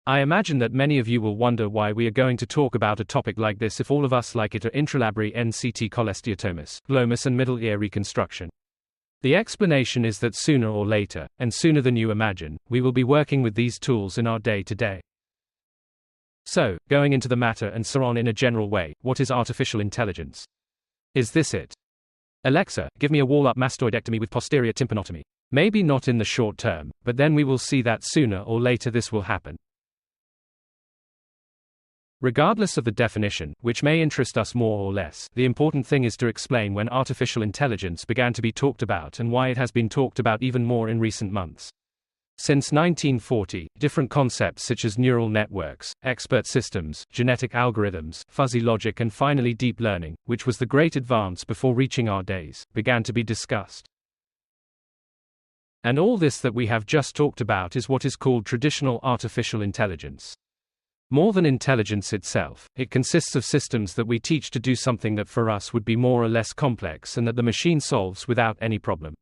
I imagine that many of you will wonder why we are going to talk about a topic like this if all of us like it are intralabrary NCT cholesteatomas, glomus and middle ear reconstruction. The explanation is that sooner or later, and sooner than you imagine, we will be working with these tools in our day-to-day. So, going into the matter and so on in a general way, what is artificial intelligence? Is this it? Alexa, give me a wall-up mastoidectomy with posterior tympanotomy. Maybe not in the short term, but then we will see that sooner or later this will happen. Regardless of the definition, which may interest us more or less, the important thing is to explain when artificial intelligence began to be talked about and why it has been talked about even more in recent months. Since 1940, different concepts such as neural networks, expert systems, genetic algorithms, fuzzy logic and finally deep learning, which was the great advance before reaching our days, began to be discussed. And all this that we have just talked about is what is called traditional artificial intelligence. More than intelligence itself, it consists of systems that we teach to do something that for us would be more or less complex and that the machine solves without any problem.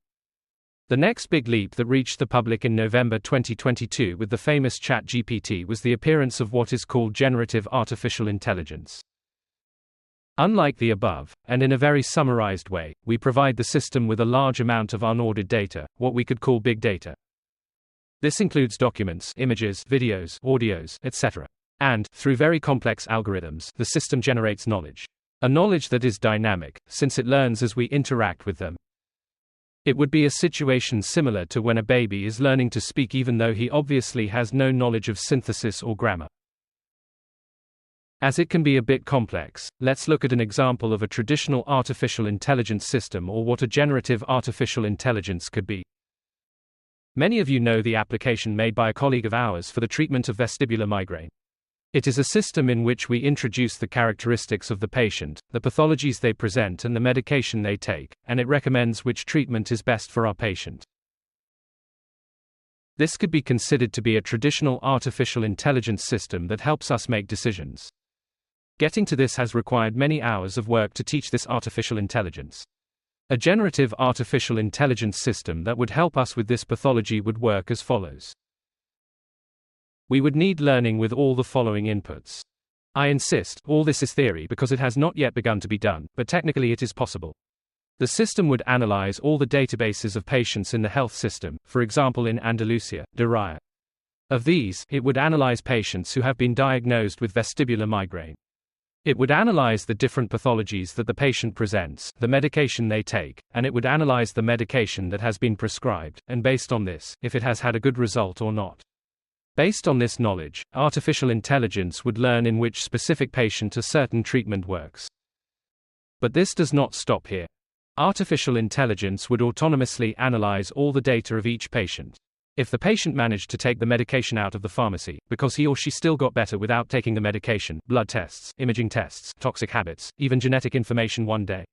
The next big leap that reached the public in November 2022 with the famous ChatGPT was the appearance of what is called generative artificial intelligence. Unlike the above, and in a very summarized way, we provide the system with a large amount of unordered data, what we could call big data. This includes documents, images, videos, audios, etc. And, through very complex algorithms, the system generates knowledge. A knowledge that is dynamic, since it learns as we interact with them. It would be a situation similar to when a baby is learning to speak even though he obviously has no knowledge of synthesis or grammar. As it can be a bit complex, let's look at an example of a traditional artificial intelligence system or what a generative artificial intelligence could be. Many of you know the application made by a colleague of ours for the treatment of vestibular migraine. It is a system in which we introduce the characteristics of the patient, the pathologies they present and the medication they take, and it recommends which treatment is best for our patient. This could be considered to be a traditional artificial intelligence system that helps us make decisions. Getting to this has required many hours of work to teach this artificial intelligence. A generative artificial intelligence system that would help us with this pathology would work as follows. We would need learning with all the following inputs. I insist, all this is theory because it has not yet begun to be done, but technically it is possible. The system would analyze all the databases of patients in the health system, for example in Andalusia, Diriyah. Of these, it would analyze patients who have been diagnosed with vestibular migraine. It would analyze the different pathologies that the patient presents, the medication they take, and it would analyze the medication that has been prescribed, and based on this, if it has had a good result or not. Based on this knowledge, artificial intelligence would learn in which specific patient a certain treatment works. But this does not stop here. Artificial intelligence would autonomously analyze all the data of each patient. If the patient managed to take the medication out of the pharmacy, because he or she still got better without taking the medication, blood tests, imaging tests, toxic habits, even genetic information one day.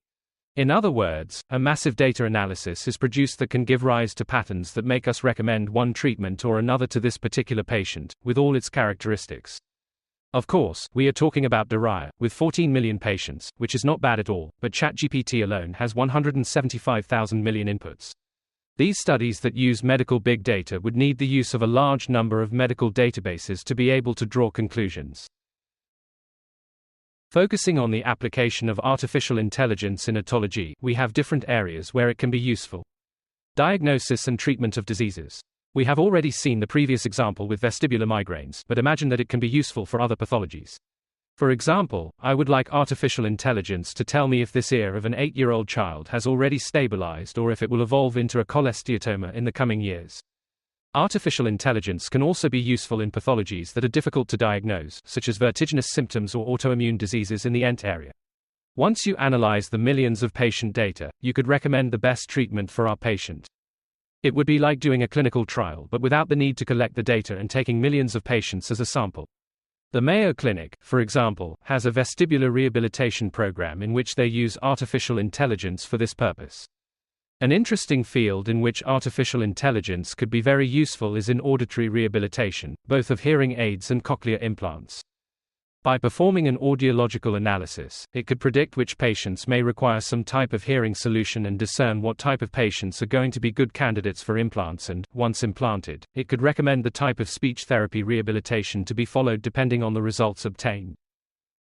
In other words, a massive data analysis is produced that can give rise to patterns that make us recommend one treatment or another to this particular patient, with all its characteristics. Of course, we are talking about Diriyah, with 14 million patients, which is not bad at all, but ChatGPT alone has 175,000 million inputs. These studies that use medical big data would need the use of a large number of medical databases to be able to draw conclusions. Focusing on the application of artificial intelligence in otology, we have different areas where it can be useful. Diagnosis and treatment of diseases. We have already seen the previous example with vestibular migraines, but imagine that it can be useful for other pathologies. For example, I would like artificial intelligence to tell me if this ear of an 8-year-old child has already stabilized or if it will evolve into a cholesteatoma in the coming years. Artificial intelligence can also be useful in pathologies that are difficult to diagnose, such as vertiginous symptoms or autoimmune diseases in the ENT area. Once you analyze the millions of patient data, you could recommend the best treatment for our patient. It would be like doing a clinical trial but without the need to collect the data and taking millions of patients as a sample. The Mayo Clinic, for example, has a vestibular rehabilitation program in which they use artificial intelligence for this purpose. An interesting field in which artificial intelligence could be very useful is in auditory rehabilitation, both of hearing aids and cochlear implants. By performing an audiological analysis, it could predict which patients may require some type of hearing solution and discern what type of patients are going to be good candidates for implants and, once implanted, it could recommend the type of speech therapy rehabilitation to be followed depending on the results obtained.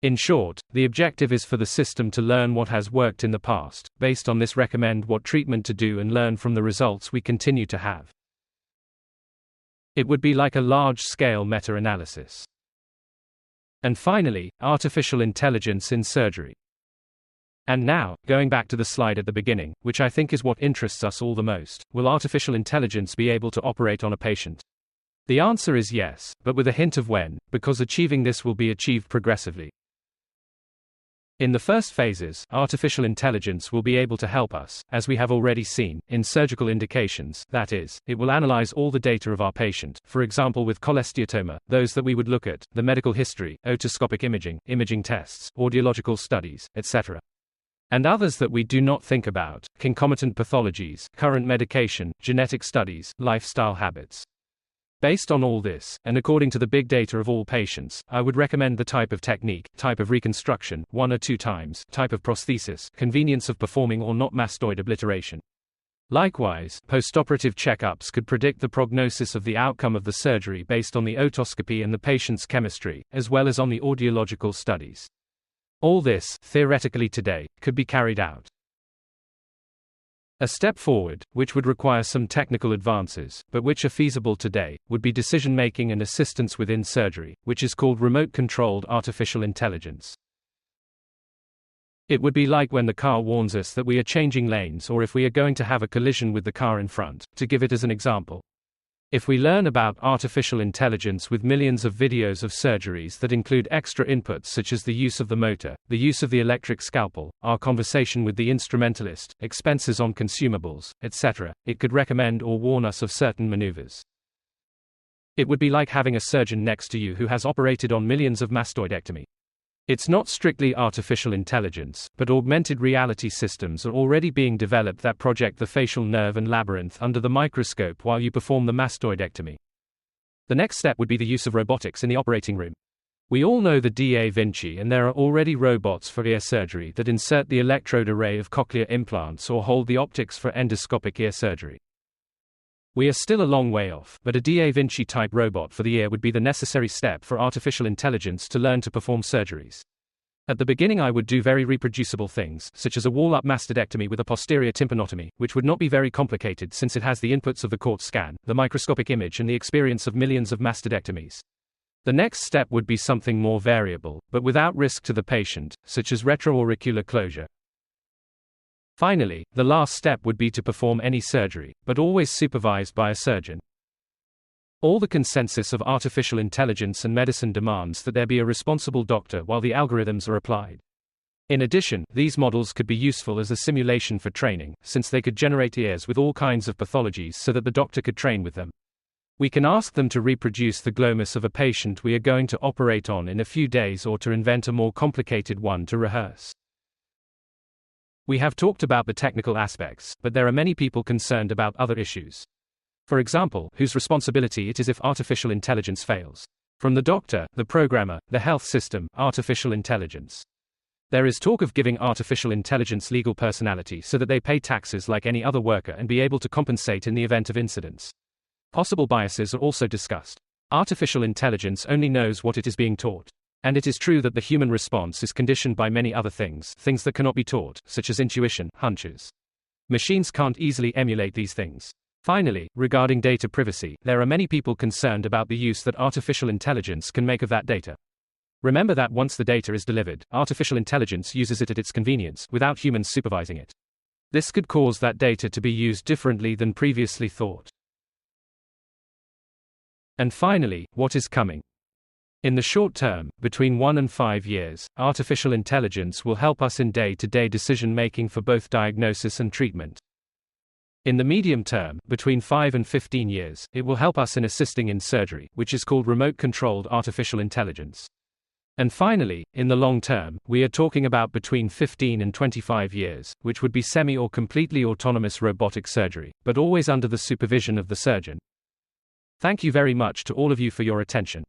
In short, the objective is for the system to learn what has worked in the past, based on this recommend what treatment to do and learn from the results we continue to have. It would be like a large-scale meta-analysis. And finally, artificial intelligence in surgery. And now, going back to the slide at the beginning, which I think is what interests us all the most, will artificial intelligence be able to operate on a patient? The answer is yes, but with a hint of when, because achieving this will be achieved progressively. In the first phases, artificial intelligence will be able to help us, as we have already seen, in surgical indications, that is, it will analyze all the data of our patient, for example with cholesteatoma, those that we would look at, the medical history, otoscopic imaging, imaging tests, audiological studies, etc. And others that we do not think about, concomitant pathologies, current medication, genetic studies, lifestyle habits. Based on all this, and according to the big data of all patients, I would recommend the type of technique, type of reconstruction, 1 or 2 times, type of prosthesis, convenience of performing or not mastoid obliteration. Likewise, postoperative checkups could predict the prognosis of the outcome of the surgery based on the otoscopy and the patient's chemistry, as well as on the audiological studies. All this, theoretically today, could be carried out. A step forward, which would require some technical advances, but which are feasible today, would be decision-making and assistance within surgery, which is called remote-controlled artificial intelligence. It would be like when the car warns us that we are changing lanes or if we are going to have a collision with the car in front, to give it as an example. If we learn about artificial intelligence with millions of videos of surgeries that include extra inputs such as the use of the motor, the use of the electric scalpel, our conversation with the instrumentalist, expenses on consumables, etc., it could recommend or warn us of certain maneuvers. It would be like having a surgeon next to you who has operated on millions of mastoidectomy. It's not strictly artificial intelligence, but augmented reality systems are already being developed that project the facial nerve and labyrinth under the microscope while you perform the mastoidectomy. The next step would be the use of robotics in the operating room. We all know the Da Vinci, and there are already robots for ear surgery that insert the electrode array of cochlear implants or hold the optics for endoscopic ear surgery. We are still a long way off, but a Da Vinci type robot for the ear would be the necessary step for artificial intelligence to learn to perform surgeries. At the beginning I would do very reproducible things, such as a wall-up mastodectomy with a posterior tympanotomy, which would not be very complicated since it has the inputs of the CORT scan, the microscopic image and the experience of millions of mastodectomies. The next step would be something more variable, but without risk to the patient, such as retroauricular closure. Finally, the last step would be to perform any surgery, but always supervised by a surgeon. All the consensus of artificial intelligence and medicine demands that there be a responsible doctor while the algorithms are applied. In addition, these models could be useful as a simulation for training, since they could generate ears with all kinds of pathologies so that the doctor could train with them. We can ask them to reproduce the glomus of a patient we are going to operate on in a few days or to invent a more complicated one to rehearse. We have talked about the technical aspects, but there are many people concerned about other issues. For example, whose responsibility it is if artificial intelligence fails. From the doctor, the programmer, the health system, artificial intelligence. There is talk of giving artificial intelligence legal personality so that they pay taxes like any other worker and be able to compensate in the event of incidents. Possible biases are also discussed. Artificial intelligence only knows what it is being taught. And it is true that the human response is conditioned by many other things that cannot be taught, such as intuition, hunches. Machines can't easily emulate these things. Finally, regarding data privacy, there are many people concerned about the use that artificial intelligence can make of that data. Remember that once the data is delivered, artificial intelligence uses it at its convenience, without humans supervising it. This could cause that data to be used differently than previously thought. And finally, what is coming? In the short term, between 1 and 5 years, artificial intelligence will help us in day-to-day decision-making for both diagnosis and treatment. In the medium term, between 5 and 15 years, it will help us in assisting in surgery, which is called remote-controlled artificial intelligence. And finally, in the long term, we are talking about between 15 and 25 years, which would be semi or completely autonomous robotic surgery, but always under the supervision of the surgeon. Thank you very much to all of you for your attention.